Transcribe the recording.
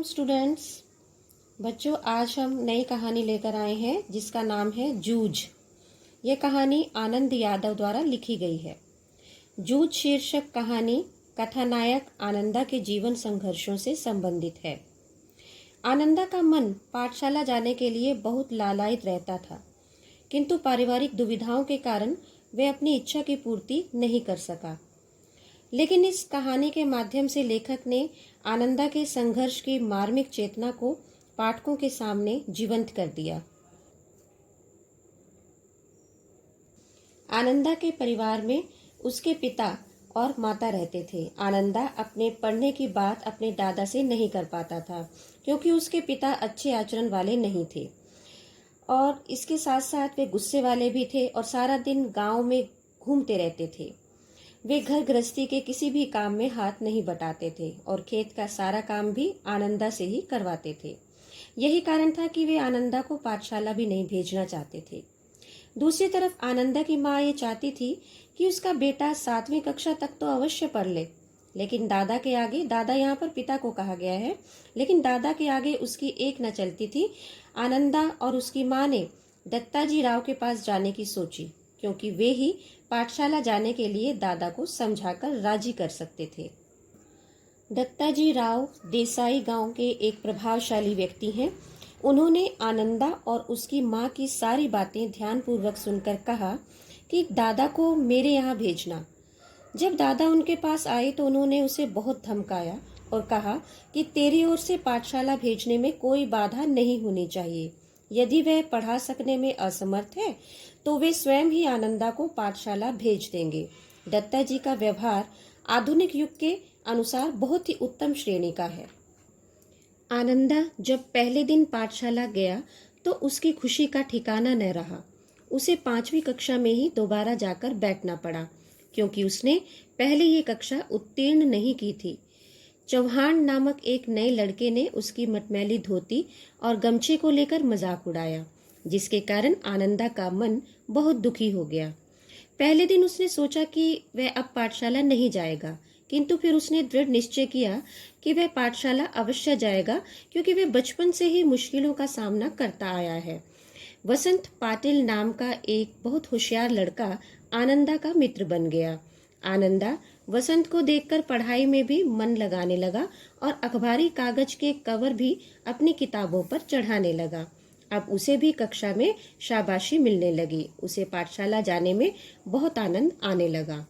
Students. बच्चों, आज हम नई कहानी लेकर आए हैं जिसका नाम है जूझ। यह कहानी आनंद यादव द्वारा लिखी गई है। जूझ शीर्षक कहानी कथानायक आनंदा के जीवन संघर्षों से संबंधित है। आनंदा का मन पाठशाला जाने के लिए बहुत लालायित रहता था, किंतु पारिवारिक दुविधाओं के कारण वह अपनी इच्छा की पूर्ति नहीं कर सका। लेकिन इस कहानी के माध्यम से लेखक ने आनंदा के संघर्ष की मार्मिक चेतना को पाठकों के सामने जीवंत कर दिया। आनंदा के परिवार में उसके पिता और माता रहते थे। आनंदा अपने पढ़ने की बात अपने दादा से नहीं कर पाता था, क्योंकि उसके पिता अच्छे आचरण वाले नहीं थे और इसके साथ साथ वे गुस्से वाले भी थे और सारा दिन गांव में घूमते रहते थे। वे घर गृहस्थी के किसी भी काम में हाथ नहीं बटाते थे और खेत का सारा काम भी आनंदा से ही करवाते थे। यही कारण था कि वे आनंदा को पाठशाला भी नहीं भेजना चाहते थे। दूसरी तरफ आनंदा की माँ ये चाहती थी कि उसका बेटा 7वीं कक्षा तक तो अवश्य पढ़ ले, लेकिन दादा के आगे, दादा यहाँ पर पिता को कहा गया है, लेकिन दादा के आगे उसकी एक न चलती थी। आनंदा और उसकी माँ ने दत्ताजी राव के पास जाने की सोची, क्योंकि वे ही पाठशाला जाने के लिए दादा को समझाकर राजी कर सकते थे। दत्ताजी राव देसाई गांव के एक प्रभावशाली व्यक्ति हैं। उन्होंने आनंदा और उसकी माँ की सारी बातें ध्यानपूर्वक सुनकर कहा कि दादा को मेरे यहाँ भेजना। जब दादा उनके पास आए तो उन्होंने उसे बहुत धमकाया और कहा कि तेरी ओर से पाठशाला भेजने में कोई बाधा नहीं होनी चाहिए। यदि वह पढ़ा सकने में असमर्थ है तो वे स्वयं ही आनंदा को पाठशाला भेज देंगे। दत्ताजी का व्यवहार आधुनिक युग के अनुसार बहुत ही उत्तम श्रेणी का है। आनंदा जब पहले दिन पाठशाला गया तो उसकी खुशी का ठिकाना न रहा। उसे 5वीं कक्षा में ही दोबारा जाकर बैठना पड़ा, क्योंकि उसने पहले ये कक्षा उत्तीर्ण नहीं की थी। चौहान नामक एक नए लड़के ने उसकी मटमैली धोती और गमछे को लेकर मजाक उड़ाया, जिसके कारण आनंदा का मन बहुत दुखी हो गया। पहले दिन उसने सोचा कि वह अब पाठशाला नहीं जाएगा, किंतु फिर उसने दृढ़ निश्चय किया कि वह पाठशाला अवश्य जाएगा, क्योंकि वह बचपन से ही मुश्किलों का सामना करता आया है। वसंत पाटिल नाम का एक बहुत होशियार लड़का आनंदा का मित्र बन गया। आनंदा वसंत को देखकर पढ़ाई में भी मन लगाने लगा और अखबारी कागज के कवर भी अपनी किताबों पर चढ़ाने लगा। अब उसे भी कक्षा में शाबाशी मिलने लगी। उसे पाठशाला जाने में बहुत आनंद आने लगा।